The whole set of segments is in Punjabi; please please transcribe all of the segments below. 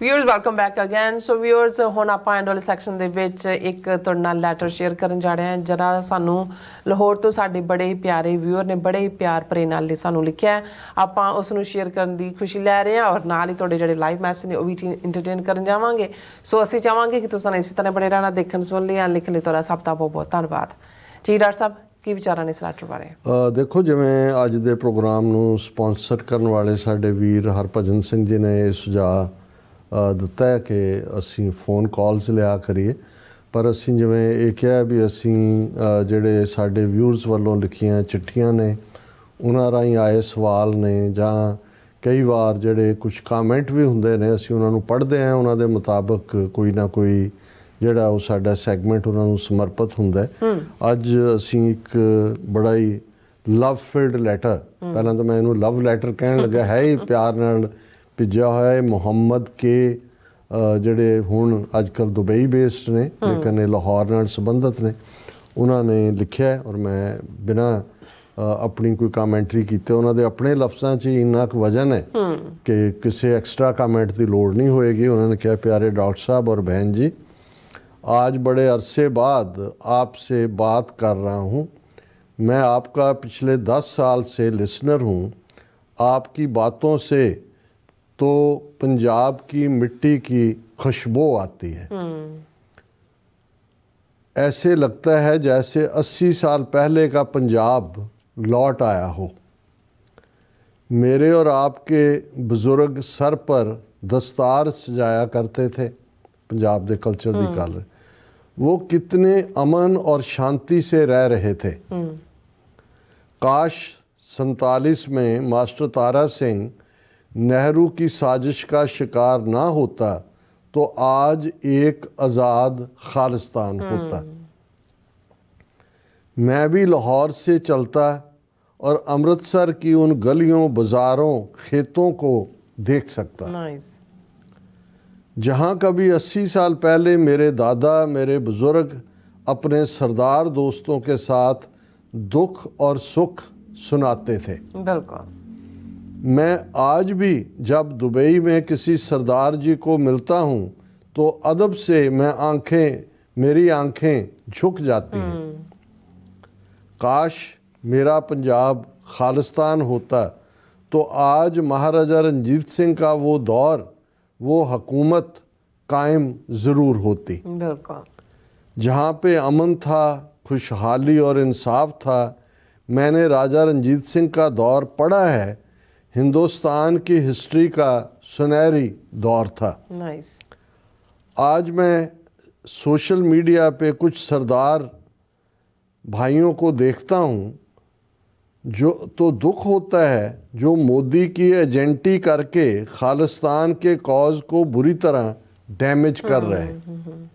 Viewers welcome back again. So viewers ਹੁਣ ਆਪਾਂ ਐਂਡ ਵਾਲੇ ਸੈਕਸ਼ਨ ਦੇ ਵਿੱਚ ਇੱਕ ਤੁਹਾਡੇ ਨਾਲ ਲੈਟਰ ਸ਼ੇਅਰ ਕਰਨ ਜਾ ਰਹੇ ਹਾਂ ਜਿਹੜਾ ਸਾਨੂੰ ਲਾਹੌਰ ਤੋਂ ਸਾਡੇ ਬੜੇ ਹੀ ਪਿਆਰੇ ਵਿਊਅਰ ਨੇ ਬੜੇ ਹੀ ਪਿਆਰ ਭਰੇ ਨਾਲ ਸਾਨੂੰ ਲਿਖਿਆ ਹੈ। ਆਪਾਂ ਉਸ ਨੂੰ ਸ਼ੇਅਰ ਕਰਨ ਦੀ ਖੁਸ਼ੀ ਲੈ ਰਹੇ ਹਾਂ ਔਰ ਨਾਲ ਹੀ ਤੁਹਾਡੇ ਜਿਹੜੇ ਲਾਈਵ ਮੈਸੇਜ ਨੇ ਉਹ ਵੀ ਇੰਟਰਟੇਨ ਕਰਨ ਜਾਵਾਂਗੇ। ਸੋ ਅਸੀਂ ਚਾਹਾਂਗੇ ਕਿ ਤੁਸੀਂ ਇਸੇ ਤਰ੍ਹਾਂ ਬਣੇ ਰਹਿਣਾ ਦੇਖਣ ਸੁਣਨ ਲਈ ਲਿਖਣ ਲਈ ਤੁਹਾਡਾ ਸਭ ਦਾ ਬਹੁਤ ਬਹੁਤ ਧੰਨਵਾਦ ਜੀ। ਡਾਕਟਰ ਸਾਹਿਬ ਕੀ ਵਿਚਾਰਾਂ ਨੇ ਇਸ ਲੈਟਰ ਬਾਰੇ? ਦੇਖੋ, ਜਿਵੇਂ ਅੱਜ ਦੇ ਪ੍ਰੋਗਰਾਮ ਨੂੰ ਸਪੋਂਸਰ ਕਰਨ ਵਾਲੇ ਸਾਡੇ ਵੀਰ ਹਰਭਜਨ ਸਿੰਘ ਜੀ ਨੇ ਇਹ ਸੁਝਾਅ ਦਿੱਤਾ ਹੈ ਕਿ ਅਸੀਂ ਫੋਨ ਕਾਲਸ ਲਿਆ ਕਰੀਏ, ਪਰ ਅਸੀਂ ਜਿਵੇਂ ਇਹ ਕਿਹਾ ਵੀ ਅਸੀਂ ਜਿਹੜੇ ਸਾਡੇ ਵਿਊਅਰਸ ਵੱਲੋਂ ਲਿਖੀਆਂ ਚਿੱਠੀਆਂ ਨੇ ਉਹਨਾਂ ਰਾਹੀਂ ਆਏ ਸਵਾਲ ਨੇ ਜਾਂ ਕਈ ਵਾਰ ਜਿਹੜੇ ਕੁਝ ਕਾਮੈਂਟ ਵੀ ਹੁੰਦੇ ਨੇ ਅਸੀਂ ਉਹਨਾਂ ਨੂੰ ਪੜ੍ਹਦੇ ਹਾਂ, ਉਹਨਾਂ ਦੇ ਮੁਤਾਬਕ ਕੋਈ ਨਾ ਕੋਈ ਜਿਹੜਾ ਉਹ ਸਾਡਾ ਸੈਗਮੈਂਟ ਉਹਨਾਂ ਨੂੰ ਸਮਰਪਿਤ ਹੁੰਦਾ ਹੈ। ਅੱਜ ਅਸੀਂ ਇੱਕ ਬੜਾ ਹੀ ਲਵ ਫਿਲਡ ਲੈਟਰ, ਪਹਿਲਾਂ ਤਾਂ ਮੈਂ ਇਹਨੂੰ ਲਵ ਲੈਟਰ ਕਹਿਣ ਲੱਗਾ, ਹੈ ਹੀ ਪਿਆਰ ਨਾਲ ਭੇਜਿਆ ਹੋਇਆ ਹੈ। ਮੁਹੰਮਦ ਕੇ ਜਿਹੜੇ ਹੁਣ ਅੱਜ ਕੱਲ੍ਹ ਦੁਬਈ ਬੇਸਡ ਨੇ ਲੇਕਿਨ ਇਹ ਲਾਹੌਰ ਨਾਲ ਸੰਬੰਧਿਤ ਨੇ, ਉਹਨਾਂ ਨੇ ਲਿਖਿਆ ਔਰ ਮੈਂ ਬਿਨਾਂ ਆਪਣੀ ਕੋਈ ਕਾਮੈਂਟਰੀ ਕੀਤੇ ਉਹਨਾਂ ਦੇ ਆਪਣੇ ਲਫ਼ਜ਼ਾਂ 'ਚ ਹੀ ਇੰਨਾ ਕੁ ਵਜ਼ਨ ਹੈ ਕਿ ਕਿਸੇ ਐਕਸਟਰਾ ਕਾਮੈਂਟ ਦੀ ਲੋੜ ਨਹੀਂ ਹੋਏਗੀ। ਉਹਨਾਂ ਨੇ ਕਿਹਾ, ਪਿਆਰੇ डॉक्टर साहब और बहन जी, आज बड़े अरसे बाद आपसे बात कर रहा हूँ। मैं आपका पिछले 10 साल से लिसनर हूँ। आपकी बातों से तो पंजाब की मिट्टी की खुशबू आती है। ऐसे लगता है जैसे 80 साल पहले का पंजाब लौट आया हो। मेरे और आपके बुज़ुर्ग सर पर दस्तार सजाया करते थे, पंजाब के कल्चर की गल, वो कितने अमन और शांति से रह रहे थे। काश 47 में मास्टर तारा सिंह नेहरू की साजिश का शिकार ना होता तो आज एक आज़ाद खालिस्तान होता। मैं भी लाहौर से चलता और अमृतसर की उन गलियों, बाज़ारों, खेतों को देख सकता। नाइस। जहाँ कभी 80 साल पहले मेरे दादा, मेरे बुज़ुर्ग अपने सरदार दोस्तों के साथ दुख और सुख सुनाते थे। बिल्कुल। मैं आज भी जब दुबई में किसी सरदार जी को मिलता हूँ तो अदब से मेरी आंखें झुक जाती हैं। काश मेरा पंजाब खालिस्तान होता तो आज महाराजा रंजीत सिंह का वो दौर, वो हुकूमत कायम ज़रूर होती। बिल्कुल। जहाँ पे अमन था, खुशहाली और इंसाफ था। मैंने राजा रंजीत सिंह का दौर पढ़ा है, हिंदुस्तान की हिस्ट्री का सुनहरी दौर था। नाइस। आज मैं सोशल मीडिया पे कुछ सरदार भाइयों को देखता हूँ जो तो दुख होता है, जो मोदी की एजेंटी करके खालिस्तान के कॉज को बुरी तरह डैमेज कर रहे हैं।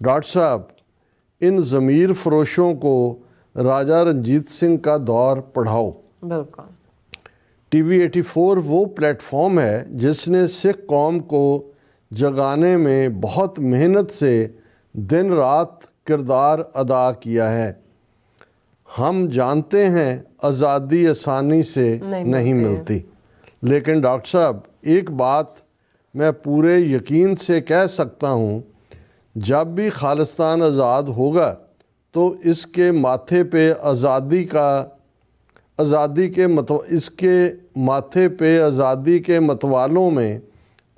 डॉक्टर साहब, इन ज़मीर फरोशों को राजा रंजीत सिंह का दौर पढ़ाओ। बिल्कुल। टीवी 84 वो प्लेटफॉर्म है जिसने सिख कौम को जगाने में बहुत मेहनत से दिन रात किरदार अदा किया है। हम जानते हैं आज़ादी आसानी से नहीं मिलती, लेकिन डॉक्टर साहब एक बात मैं पूरे यकीन से कह सकता हूँ, जब भी खालिस्तान आज़ाद होगा तो इसके माथे पे आज़ादी के मतवालों में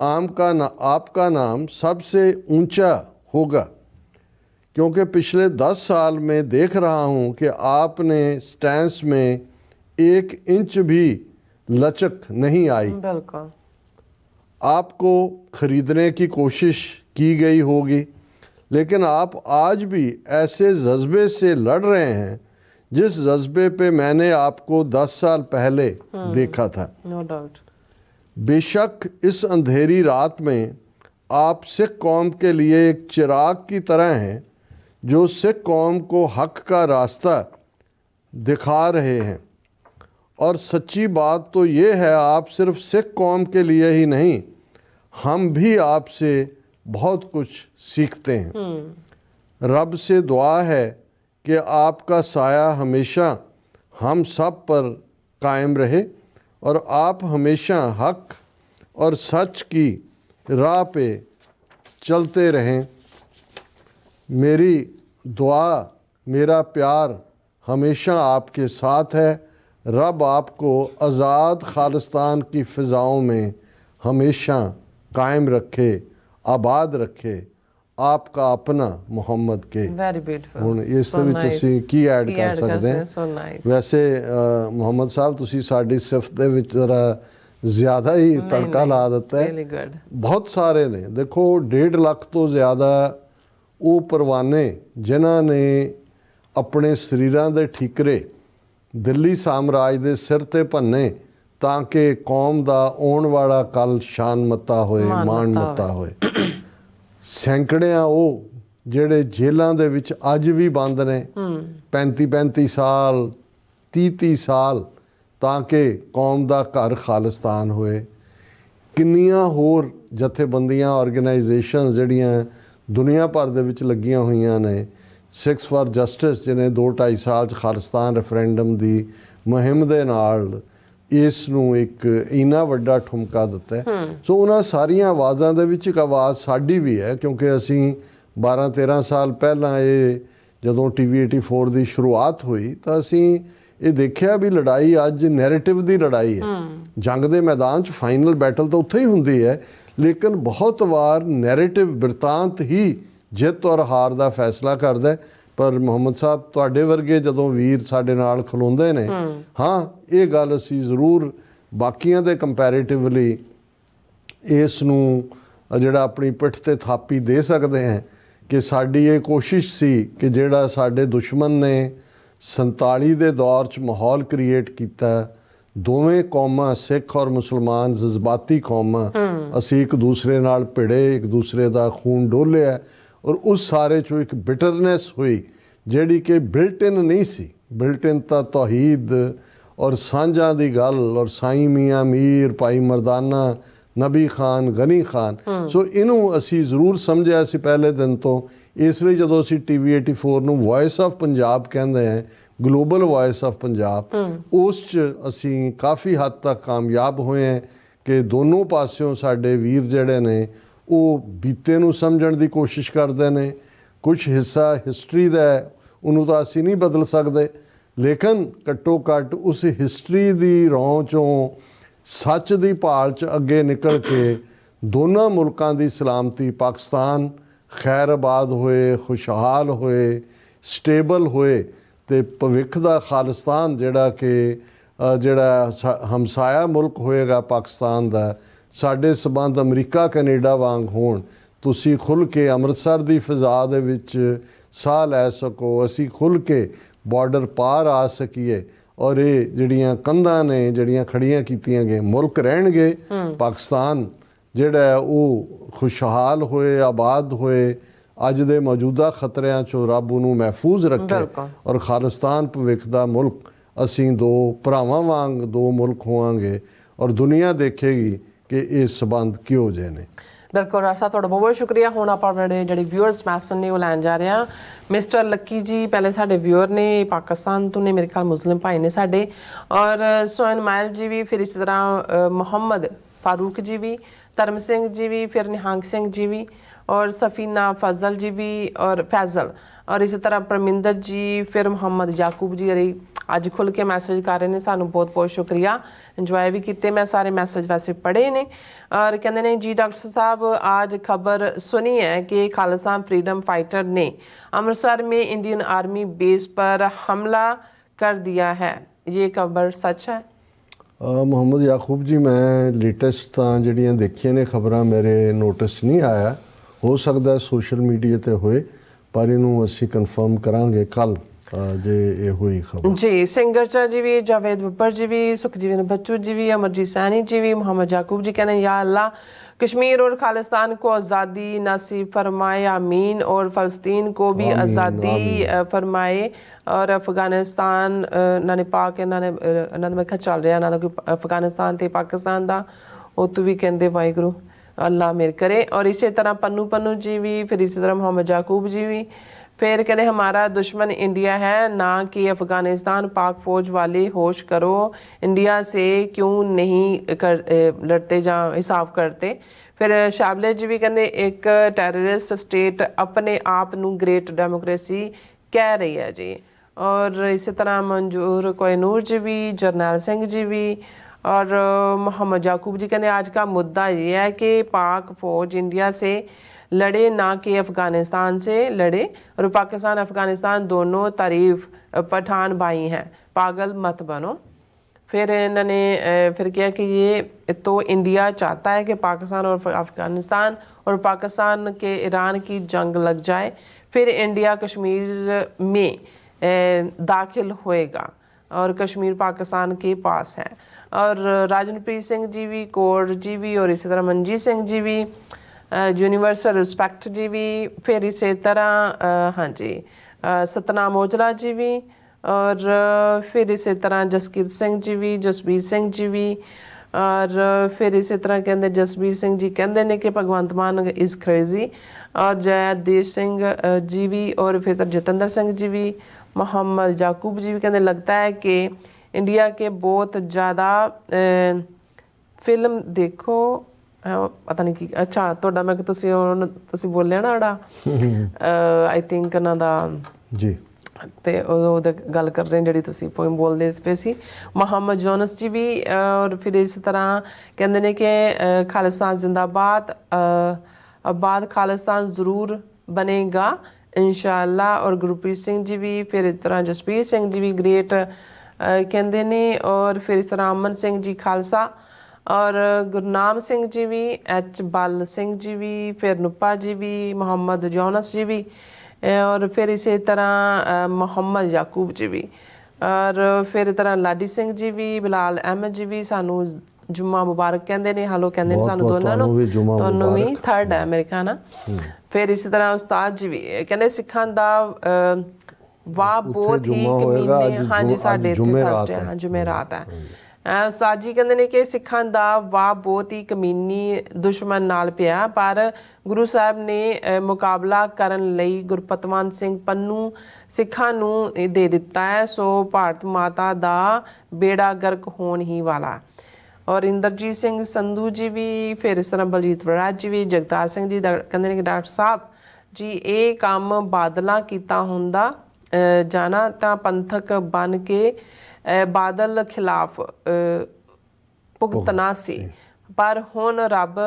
आपका नाम सबसे ऊंचा होगा, क्योंकि पिछले 10 साल में देख रहा हूँ कि आपने स्टैंस में 1 इंच भी लचक नहीं आई। बिल्कुल। आपको खरीदने की कोशिश की गई होगी, लेकिन आप आज भी ऐसे जज्बे से लड़ रहे हैं जिस जज्बे पे मैंने आपको 10 साल पहले देखा था। No doubt. बेशक इस अंधेरी रात में आप सिख कौम के लिए एक चिराग की तरह हैं जो सिख कौम को हक का रास्ता दिखा रहे हैं। और सच्ची बात तो ये है, आप सिर्फ सिख कौम के लिए ही नहीं, हम भी आपसे बहुत कुछ सीखते हैं। रब से दुआ है कि आपका साया हमेशा हम सब पर कायम रहे और आप हमेशा हक और सच की राह पे चलते रहें। मेरी दुआ, मेरा प्यार हमेशा आपके साथ है। रब आपको आज़ाद खालिस्तान की फ़िज़ाओं में हमेशा कायम रखे, आबाद रखे। आपका अपना मुहम्मद के। Very beautiful. ਹੁਣ ਇਸ ਦੇ ਵਿੱਚ ਅਸੀਂ ਕੀ ਐਡ ਕਰ ਸਕਦੇ ਹਾਂ? So nice. ਵੈਸੇ ਮੁਹੰਮਦ ਸਾਹਿਬ ਤੁਸੀਂ ਸਾਡੀ ਸਿਫਤ ਦੇ ਵਿੱਚ ਜ਼ਰਾ ਜ਼ਿਆਦਾ ਹੀ ਤੜਕਾ ਲਾ ਦਿੱਤਾ ਹੈ। Really good. ਬਹੁਤ ਸਾਰੇ ਨੇ, ਦੇਖੋ 1.5 ਲੱਖ ਤੋਂ ਜ਼ਿਆਦਾ ਉਹ ਪਰਵਾਨੇ ਜਿਨ੍ਹਾਂ ਨੇ ਆਪਣੇ ਸਰੀਰਾਂ ਦੇ ਠੀਕਰੇ ਦਿੱਲੀ ਸਾਮਰਾਜ ਦੇ ਸਿਰ ਤੇ ਭੰਨੇ ਤਾਂ ਕਿ ਕੌਮ ਦਾ ਆਉਣ ਵਾਲਾ ਕੱਲ ਸ਼ਾਨਮੱਤਾ ਹੋਏ, ਮਾਣਮੱਤਾ ਹੋਏ। ਸੈਂਕੜਿਆਂ ਉਹ ਜਿਹੜੇ ਜੇਲ੍ਹਾਂ ਦੇ ਵਿੱਚ ਅੱਜ ਵੀ ਬੰਦ ਨੇ 35-35 ਸਾਲ 30-30 ਸਾਲ ਤਾਂ ਕਿ ਕੌਮ ਦਾ ਘਰ ਖਾਲਿਸਤਾਨ ਹੋਏ। ਕਿੰਨੀਆਂ ਹੋਰ ਜਥੇਬੰਦੀਆਂ, ਆਰਗੇਨਾਈਜੇਸ਼ਨਸ ਜਿਹੜੀਆਂ ਦੁਨੀਆ ਭਰ ਦੇ ਵਿੱਚ ਲੱਗੀਆਂ ਹੋਈਆਂ ਨੇ। ਸਿੱਖਸ ਫਾਰ ਜਸਟਿਸ ਜਿਹਨੇ 2-2.5 ਸਾਲ 'ਚ ਖਾਲਿਸਤਾਨ ਰੈਫਰੈਂਡਮ ਦੀ ਮੁਹਿੰਮ ਦੇ ਨਾਲ ਇਸ ਨੂੰ ਇੱਕ ਇੰਨਾ ਵੱਡਾ ਠੁਮਕਾ ਦਿੱਤਾ ਹੈ। ਸੋ ਉਹਨਾਂ ਸਾਰੀਆਂ ਆਵਾਜ਼ਾਂ ਦੇ ਵਿੱਚ ਇੱਕ ਆਵਾਜ਼ ਸਾਡੀ ਵੀ ਹੈ, ਕਿਉਂਕਿ ਅਸੀਂ 12-13 ਸਾਲ ਪਹਿਲਾਂ ਇਹ ਜਦੋਂ TV 84 ਦੀ ਸ਼ੁਰੂਆਤ ਹੋਈ ਤਾਂ ਅਸੀਂ ਇਹ ਦੇਖਿਆ ਵੀ ਲੜਾਈ ਅੱਜ ਨੈਰੇਟਿਵ ਦੀ ਲੜਾਈ ਹੈ। ਜੰਗ ਦੇ ਮੈਦਾਨ 'ਚ ਫਾਈਨਲ ਬੈਟਲ ਤਾਂ ਉੱਥੇ ਹੀ ਹੁੰਦੀ ਹੈ, ਲੇਕਿਨ ਬਹੁਤ ਵਾਰ ਨੈਰੇਟਿਵ ਬਿਰਤਾਂਤ ਹੀ ਜਿੱਤ ਔਰ ਹਾਰ ਦਾ ਫੈਸਲਾ ਕਰਦਾ ਹੈ। ਪਰ ਮੁਹੰਮਦ ਸਾਹਿਬ ਤੁਹਾਡੇ ਵਰਗੇ ਜਦੋਂ ਵੀਰ ਸਾਡੇ ਨਾਲ ਖਲੋਂਦੇ ਨੇ, ਹਾਂ ਇਹ ਗੱਲ ਅਸੀਂ ਜ਼ਰੂਰ ਬਾਕੀਆਂ ਦੇ ਕੰਪੈਰੀਟਿਵਲੀ ਇਸ ਨੂੰ ਜਿਹੜਾ ਆਪਣੀ ਪਿੱਠ ਤੇ ਥਾਪੀ ਦੇ ਸਕਦੇ ਹਾਂ ਕਿ ਸਾਡੀ ਇਹ ਕੋਸ਼ਿਸ਼ ਸੀ ਕਿ ਜਿਹੜਾ ਸਾਡੇ ਦੁਸ਼ਮਣ ਨੇ 47 ਦੇ ਦੌਰ 'ਚ ਮਾਹੌਲ ਕ੍ਰੀਏਟ ਕੀਤਾ, ਦੋਵੇਂ ਕੌਮਾਂ ਸਿੱਖ ਔਰ ਮੁਸਲਮਾਨ ਜਜ਼ਬਾਤੀ ਕੌਮਾਂ, ਅਸੀਂ ਇੱਕ ਦੂਸਰੇ ਨਾਲ ਭਿੜੇ, ਇੱਕ ਦੂਸਰੇ ਦਾ ਖੂਨ ਡੋਲਿਆ ਔਰ ਉਸ ਸਾਰੇ 'ਚੋਂ ਇੱਕ ਬਿਟਰਨੈਸ ਹੋਈ ਜਿਹੜੀ ਕਿ ਬਿਲਟ ਇਨ ਨਹੀਂ ਸੀ। ਬਿਲਟ ਇਨ ਤਾਂ ਤੌਹੀਦ ਔਰ ਸਾਂਝਾਂ ਦੀ ਗੱਲ ਔਰ ਸਾਈਂ ਮੀਆਂ ਮੀਰ, ਭਾਈ ਮਰਦਾਨਾ, ਨਬੀ ਖਾਨ, ਗਨੀ ਖਾਨ। ਸੋ ਇਹਨੂੰ ਅਸੀਂ ਜ਼ਰੂਰ ਸਮਝਿਆ ਸੀ ਪਹਿਲੇ ਦਿਨ ਤੋਂ। ਇਸ ਲਈ ਜਦੋਂ ਅਸੀਂ TV 84 ਨੂੰ ਵੌਇਸ ਆਫ ਪੰਜਾਬ ਕਹਿੰਦੇ ਹਾਂ, ਗਲੋਬਲ ਵੌਇਸ ਆਫ ਪੰਜਾਬ, ਉਸ 'ਚ ਅਸੀਂ ਕਾਫੀ ਹੱਦ ਤੱਕ ਕਾਮਯਾਬ ਹੋਏ ਹਾਂ ਕਿ ਦੋਨੋਂ ਪਾਸਿਓਂ ਸਾਡੇ ਵੀਰ ਜਿਹੜੇ ਨੇ ਉਹ ਬੀਤੇ ਨੂੰ ਸਮਝਣ ਦੀ ਕੋਸ਼ਿਸ਼ ਕਰਦੇ ਨੇ। ਕੁਝ ਹਿੱਸਾ ਹਿਸਟਰੀ ਦਾ ਉਹਨੂੰ ਤਾਂ ਅਸੀਂ ਨਹੀਂ ਬਦਲ ਸਕਦੇ, ਲੇਕਿਨ ਘੱਟੋ ਘੱਟ ਉਸ ਹਿਸਟਰੀ ਦੀ ਰੌਂ 'ਚੋਂ ਸੱਚ ਦੀ ਭਾਲ 'ਚ ਅੱਗੇ ਨਿਕਲ ਕੇ ਦੋਨਾਂ ਮੁਲਕਾਂ ਦੀ ਸਲਾਮਤੀ, ਪਾਕਿਸਤਾਨ ਖੈਰ ਆਬਾਦ ਹੋਏ, ਖੁਸ਼ਹਾਲ ਹੋਏ, ਸਟੇਬਲ ਹੋਏ ਅਤੇ ਭਵਿੱਖ ਦਾ ਖਾਲਿਸਤਾਨ ਜਿਹੜਾ ਕਿ ਜਿਹੜਾ ਹਮਸਾਇਆ ਮੁਲਕ ਹੋਏਗਾ ਪਾਕਿਸਤਾਨ ਦਾ, ਸਾਡੇ ਸਬੰਧ ਅਮਰੀਕਾ ਕੈਨੇਡਾ ਵਾਂਗ ਹੋਣ। ਤੁਸੀਂ ਖੁੱਲ੍ਹ ਕੇ ਅੰਮ੍ਰਿਤਸਰ ਦੀ ਫਿਜ਼ਾ ਦੇ ਵਿੱਚ ਸਾਹ ਲੈ ਸਕੋ, ਅਸੀਂ ਖੁੱਲ੍ਹ ਕੇ ਬਾਰਡਰ ਪਾਰ ਆ ਸਕੀਏ ਔਰ ਇਹ ਜਿਹੜੀਆਂ ਕੰਧਾਂ ਨੇ ਜਿਹੜੀਆਂ ਖੜੀਆਂ ਕੀਤੀਆਂ ਗਈਆਂ, ਮੁਲਕ ਰਹਿਣਗੇ। ਪਾਕਿਸਤਾਨ ਜਿਹੜਾ ਉਹ ਖੁਸ਼ਹਾਲ ਹੋਏ, ਆਬਾਦ ਹੋਏ, ਅੱਜ ਦੇ ਮੌਜੂਦਾ ਖਤਰਿਆਂ 'ਚੋਂ ਰੱਬ ਉਹਨੂੰ ਮਹਿਫੂਜ਼ ਰੱਖੇ ਔਰ ਖਾਲਿਸਤਾਨ ਭਵਿੱਖ ਦਾ ਮੁਲਕ। ਅਸੀਂ ਦੋ ਭਰਾਵਾਂ ਵਾਂਗ ਦੋ ਮੁਲਕ ਹੋਵਾਂਗੇ ਔਰ ਦੁਨੀਆ ਦੇਖੇਗੀ ਕਿ ਇਹ ਸਬੰਧ ਕਿਹੋ ਜਿਹੇ ਨੇ। ਬਿਲਕੁਲ ਰਾਸਾ, ਤੁਹਾਡਾ ਬਹੁਤ ਬਹੁਤ ਸ਼ੁਕਰੀਆ। ਹੁਣ ਆਪਾਂ ਆਪਣੇ ਜਿਹੜੇ ਵਿਊਅਰਸ ਮੈਸੇਜ ਨੇ ਉਹ ਲੈਣ ਜਾ ਰਹੇ ਹਾਂ। ਮਿਸਟਰ ਲੱਕੀ ਜੀ ਪਹਿਲੇ ਸਾਡੇ ਵਿਊਅਰ ਨੇ, ਪਾਕਿਸਤਾਨ ਤੋਂ ਨੇ, ਮੇਰੇ ਖਿਆਲ ਮੁਸਲਿਮ ਭਾਈ ਨੇ ਸਾਡੇ, ਔਰ ਸੋਹਨ ਮਾਇਲ ਜੀ ਵੀ, ਫਿਰ ਇਸੇ ਤਰ੍ਹਾਂ ਮੁਹੰਮਦ ਫਾਰੂਕ ਜੀ ਵੀ, ਧਰਮ ਸਿੰਘ ਜੀ ਵੀ, ਫਿਰ ਨਿਹੰਗ ਸਿੰਘ ਜੀ ਵੀ, और सफ़ीना फजल जी भी, और फैज़ल, और इसी तरह परमिंदर जी, फिर मुहम्मद याकूब जी अरे अज खुल के मैसेज कर रहे हैं। सानू बहुत बहुत शुक्रिया, इंजॉय भी किए। मैं सारे मैसेज वैसे पढ़े ने और कहते हैं जी डॉक्टर साहब आज खबर सुनी है कि खालिस्तान फ्रीडम फाइटर ने अमृतसर में इंडियन आर्मी बेस पर हमला कर दिया है, ये खबर सच है? ਮੁਹੰਮਦ ਯਾਕੂਬ ਜੀ, ਮੈਂ ਲੇਟੈਸਟ ਤਾਂ ਜਿਹੜੀਆਂ ਦੇਖੀਆਂ ਨੇ ਖਬਰਾਂ ਮੇਰੇ ਨੋਟਿਸ ਨਹੀਂ ਆਇਆ, ਹੋ ਸਕਦਾ ਸੋਸ਼ਲ ਮੀਡੀਆ ਤੇ ਹੋਏ, ਪਰ ਇਹਨੂੰ ਅਸੀਂ ਕਨਫਰਮ ਕਰਾਂਗੇ ਕੱਲ ਜੇ ਇਹ ਹੋਈ ਖਬਰ। जी सिंगर जी भी, जावेद बब्बर जी भी, सुखजीवन बच्चू जी भी, अमरजीत सैनी जी भी, मोहम्मद याकूब जी कहते हैं या अल्लाह कश्मीर और खालिस्तान को आज़ादी नसीब फरमाए, आमीन, और फ़लस्तीन को भी आज़ादी फरमाए, और अफगानिस्तान इन्होंने पाक इन्होंने मैं क्या चल रहा इन्होंने कोई अफगानिस्तान ते पाकिस्तान का वो तो भी कहते वाहिगुरू अल्लाह मेहर करे। और इसी तरह पन्नू जी भी, फिर इसी तरह मोहम्मद याकूब जी भी, फिर कहते हमारा दुश्मन इंडिया है ना कि अफ़गानिस्तान। पाक फौज वाले होश करो, इंडिया से क्यों नहीं लड़ते या हिसाब करते। फिर शाबले जी भी कहते एक टैररिस्ट स्टेट अपने आप नू ग्रेट डेमोक्रेसी कह रही है जी। और इसी तरह मंजूर कोहिनूर जी भी, जरनैल सिंह जी भी और मोहम्मद याकूब जी कहते आज का मुद्दा ये है कि पाक फौज इंडिया से लड़े ना कि अफ़गानिस्तान से लड़े, और पाकिस्तान अफ़गानिस्तान दोनों तारीफ पठान भाई हैं, पागल मत बनो। फिर इन्होंने फिर किया कि ये तो इंडिया चाहता है कि पाकिस्तान और अफ़गानिस्तान और पाकिस्तान के ईरान की जंग लग जाए, फिर इंडिया कश्मीर में दाखिल होएगा और कश्मीर पाकिस्तान के पास है। और राजनप्रीत सिंह जी भी, कौर जी भी और इसी तरह मनजीत सिंह जी भी, यूनिवर्सल रिस्पैक्ट जी भी, फिर इसी तरह हाँ जी सतनाम औजला जी भी, और फिर इसी तरह जसकीरत सिंह जी भी, जसबीर सिंह जी भी, और फिर इसी तरह कहते जसबीर सिंह जी कहते हैं कि भगवंत मान इज़ क्रेजी, और जयदेश सिंह जी भी, और फिर जतिंदर सिंह जी भी, मोहम्मद याकूब जी भी कहते लगता है कि इंडिया के बहुत ज़्यादा फिल्म देखो पता नहीं की अच्छा ਤੁਹਾਡਾ ਮੈਂ ਕਿ ਤੁਸੀਂ ਬੋਲਿਆ ਨਾ ਜਿਹੜਾ ਆਈ ਥਿੰਕ ਇਹਨਾਂ ਦਾ ਜੀ ਤੇ ਉਹਦਾ ਗੱਲ ਕਰ ਰਹੇ ਜਿਹੜੀ ਤੁਸੀਂ ਪੋਇਮ ਬੋਲਦੇ ਪਏ ਸੀ। ਮੁਹੰਮਦ ਯੂਨਸ ਜੀ ਵੀ ਔਰ ਫਿਰ ਇਸ ਤਰ੍ਹਾਂ ਕਹਿੰਦੇ ਨੇ ਕਿ ਖਾਲਿਸਤਾਨ ਜ਼ਿੰਦਾਬਾਦ, ਆਬਾਦ ਖਾਲਿਸਤਾਨ ਜ਼ਰੂਰ ਬਣੇਗਾ इंशाअल्लाह। और गुरप्रीत सिंह जी भी, फिर इस तरह जसबीर सिंह जी भी ग्रेट कहते ने, और फिर इस तरह अमन सिंह जी खालसा, और गुरनाम सिंह जी भी, एच बल सिंह जी भी, फिर नुपा जी भी, मोहम्मद यूनस जी भी, और फिर इसी तरह मोहम्मद याकूब जी भी, और फिर इस तरह लाडी सिंह जी भी, बिलाल अहमद जी भी सानू जुम्मा मुबारक कहते हैं। हलो कहते हैं सानू दोनों नूं, तुहानूं भी थर्ड है मेरे ख्याल नाल। फिर इसी तरह उस्ताद जी भी कहते सिखां दा वाह बहुत ही कमीने, हाँ जी साडे थर्सडे हाँ जुमेरात है। उस्ताद जी कहते हैं कि सिखां दा वाह बहुत ही कमीनी दुश्मन नाल पिया, पर गुरु साहब ने मुकाबला करन लई गुरपतवंत सिंह पन्नू सिखां नूं दे दिता है, सो भारत माता दा बेड़ा गर्क होण ही वाला। और इंद्रजीत सिंह संधू जी भी, फिर इस तरह बलजीत वड़ाज जी भी, जगतार सिंह जी कहते हैं कि डॉक्टर साहब जी ये काम बादलों किता हुंदा जाना तां पंथक बन के बादल खिलाफ भुगतना सी, पर हुण रब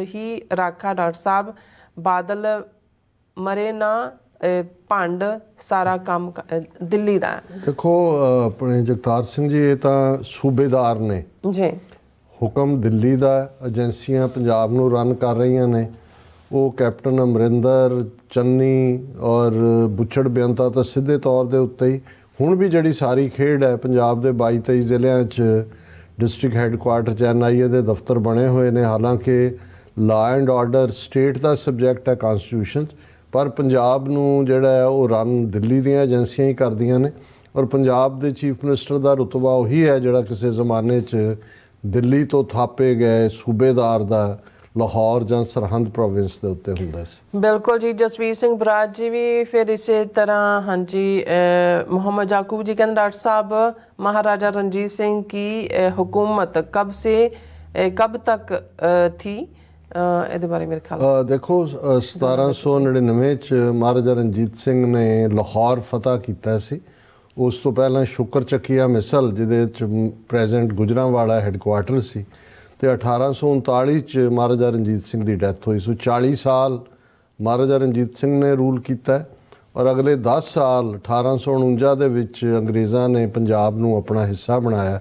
ही राखा डॉक्टर साहब, बादल मरे ना ਭੰਡ ਸਾਰਾ ਕੰਮ ਦਿੱਲੀ ਦਾ। ਦੇਖੋ ਆਪਣੇ ਜਗਤਾਰ ਸਿੰਘ ਜੀ ਇਹ ਤਾਂ ਸੂਬੇਦਾਰ ਨੇ ਜੀ, ਹੁਕਮ ਦਿੱਲੀ ਦਾ, ਏਜੰਸੀਆਂ ਪੰਜਾਬ ਨੂੰ ਰਨ ਕਰ ਰਹੀਆਂ ਨੇ। ਉਹ ਕੈਪਟਨ ਅਮਰਿੰਦਰ, ਚੰਨੀ ਔਰ ਬੁੱਚੜ ਬੇਅੰਤਾ ਤਾਂ ਸਿੱਧੇ ਤੌਰ ਦੇ ਉੱਤੇ ਹੀ ਹੁਣ ਵੀ ਜਿਹੜੀ ਸਾਰੀ ਖੇਡ ਹੈ ਪੰਜਾਬ ਦੇ 22-23 ਜ਼ਿਲ੍ਹਿਆਂ 'ਚ ਡਿਸਟ੍ਰਿਕਟ ਹੈੱਡਕੁਆਰਟਰ 'ਚ NIA ਦੇ ਦਫ਼ਤਰ ਬਣੇ ਹੋਏ ਨੇ। ਹਾਲਾਂਕਿ law and order state the subject ਹੈ ਕਾਨਸਟੀਟਿਊਸ਼ਨ 'ਚ, ਪਰ ਪੰਜਾਬ ਨੂੰ ਜਿਹੜਾ ਹੈ ਉਹ ਰਨ ਦਿੱਲੀ ਦੀਆਂ ਏਜੰਸੀਆਂ ਹੀ ਕਰਦੀਆਂ ਨੇ। ਔਰ ਪੰਜਾਬ ਦੇ ਚੀਫ ਮਿਨਿਸਟਰ ਦਾ ਰੁਤਬਾ ਉਹੀ ਹੈ ਜਿਹੜਾ ਕਿਸੇ ਜ਼ਮਾਨੇ 'ਚ ਦਿੱਲੀ ਤੋਂ ਥਾਪੇ ਗਏ ਸੂਬੇਦਾਰ ਦਾ ਲਾਹੌਰ ਜਾਂ ਸਰਹੰਦ ਪ੍ਰੋਵਿੰਸ ਦੇ ਉੱਤੇ ਹੁੰਦਾ ਸੀ। ਬਿਲਕੁਲ ਜੀ। ਜਸਵੀਰ ਸਿੰਘ ਬਰਾੜ ਜੀ ਵੀ, ਫਿਰ ਇਸੇ ਤਰ੍ਹਾਂ ਹਾਂਜੀ मोहम्मद याकूब जी कहते डॉक्टर साहब महाराजा रंजीत सिंह की हुकूमत कब तक थी, ਇਹਦੇ ਬਾਰੇ ਮੇਰੇ ਖਿਆਲ ਦੇਖੋ 1799 'ਚ ਮਹਾਰਾਜਾ ਰਣਜੀਤ ਸਿੰਘ ਨੇ ਲਾਹੌਰ ਫਤਿਹ ਕੀਤਾ ਸੀ। ਉਸ ਤੋਂ ਪਹਿਲਾਂ ਸ਼ੁਕਰ ਚੱਕੀਆ ਮਿਸਲ ਜਿਹਦੇ 'ਚ ਪ੍ਰੈਜ਼ੈਂਟ ਗੁਜਰਾਂਵਾਲਾ ਹੈੱਡਕੁਆਰਟਰ ਸੀ, ਅਤੇ 1839 'ਚ ਮਹਾਰਾਜਾ ਰਣਜੀਤ ਸਿੰਘ ਦੀ ਡੈਥ ਹੋਈ। ਸੋ 40 ਸਾਲ ਮਹਾਰਾਜਾ ਰਣਜੀਤ ਸਿੰਘ ਨੇ ਰੂਲ ਕੀਤਾ, ਔਰ ਅਗਲੇ 10 ਸਾਲ 1849 ਦੇ ਵਿੱਚ ਅੰਗਰੇਜ਼ਾਂ ਨੇ ਪੰਜਾਬ ਨੂੰ ਆਪਣਾ ਹਿੱਸਾ ਬਣਾਇਆ।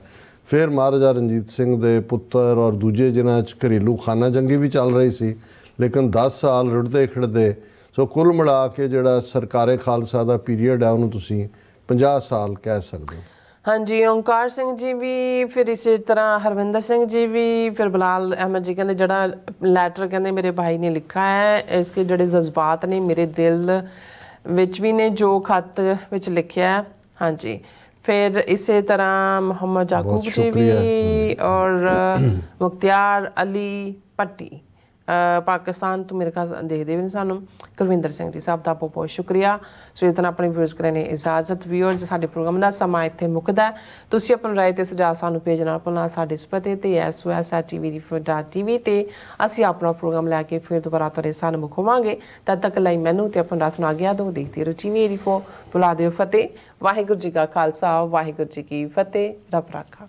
ਫਿਰ ਮਹਾਰਾਜਾ ਰਣਜੀਤ ਸਿੰਘ ਦੇ ਪੁੱਤਰ ਔਰ ਦੂਜੇ ਜਿਨ੍ਹਾਂ 'ਚ ਘਰੇਲੂ ਖਾਨਾ ਜੰਗੀ ਵੀ ਚੱਲ ਰਹੀ ਸੀ, ਲੇਕਿਨ 10 ਸਾਲ ਰੁੜਦੇ ਖਿੜਦੇ। ਸੋ ਕੁੱਲ ਮਿਲਾ ਕੇ ਜਿਹੜਾ ਸਰਕਾਰੇ ਖਾਲਸਾ ਦਾ ਪੀਰੀਅਡ ਹੈ ਉਹਨੂੰ ਤੁਸੀਂ 50 ਸਾਲ ਕਹਿ ਸਕਦੇ ਹੋ। ਹਾਂਜੀ, ਓਂਕਾਰ ਸਿੰਘ ਜੀ ਵੀ, ਫਿਰ ਇਸੇ ਤਰ੍ਹਾਂ ਹਰਵਿੰਦਰ ਸਿੰਘ ਜੀ ਵੀ, ਫਿਰ ਬਿਲਾਲ ਅਹਿਮਦ ਜੀ ਕਹਿੰਦੇ ਜਿਹੜਾ ਲੈਟਰ ਕਹਿੰਦੇ ਮੇਰੇ ਭਾਈ ਨੇ ਲਿਖਾ ਹੈ, ਇਸਕੇ ਜਿਹੜੇ ਜਜ਼ਬਾਤ ਨੇ ਮੇਰੇ ਦਿਲ ਵਿੱਚ ਵੀ ਨੇ ਜੋ ਖੱਤ ਵਿੱਚ ਲਿਖਿਆ। ਹਾਂਜੀ, फिर इसी तरह मोहम्मद याकूब जी भी और मुख्तियार अली पट्टी ਪਾਕਿਸਤਾਨ ਤੋਂ ਮੇਰੇ ਖਿਆਲ ਦੇਖਦੇ ਵੀ ਨੇ ਸਾਨੂੰ, ਕੁਲਵਿੰਦਰ ਸਿੰਘ ਜੀ ਸਾਹਿਬ ਦਾ ਬਹੁਤ ਬਹੁਤ ਸ਼ੁਕਰੀਆ। ਸੋ ਇਸ ਤਰ੍ਹਾਂ ਆਪਣੇ ਵਿਊਅਰਸ ਕਰਨੇ ਇਜਾਜ਼ਤ। ਵਿਊਅਰਸ, ਸਾਡੇ ਪ੍ਰੋਗਰਾਮ ਦਾ ਸਮਾਂ ਇੱਥੇ ਮੁੱਕਦਾ। ਤੁਸੀਂ ਆਪਣੀ ਰਾਏ ਤੇ ਸੁਝਾਅ ਸਾਨੂੰ ਭੇਜਣਾ ਭੁੱਲਣਾ ਸਾਡੇ ਇਸ ਪਤੇ ਤੇ sos@tvreef.tv ਤੇ ਅਸੀਂ ਆਪਣਾ ਪ੍ਰੋਗਰਾਮ ਲੈ ਕੇ ਫਿਰ ਦੁਬਾਰਾ ਤੁਹਾਡੇ ਸਾਹਮਣੇ ਹੋਵਾਂਗੇ। ਤਦ ਤੱਕ ਲਈ ਮੈਨੂੰ ਤੇ ਆਪਣਾ ਰਸ ਨੂੰ ਆਗਿਆ ਦਿਓ। ਦੇਖਦੇ ਰਹੋ TV 84। ਬੁਲਾ ਦਿਓ ਫਤਿਹ। ਵਾਹਿਗੁਰੂ ਜੀ ਕਾ ਖਾਲਸਾ, ਵਾਹਿਗੁਰੂ ਜੀ ਕੀ ਫਤਿਹ। ਰੱਬ ਰਾਖਾ।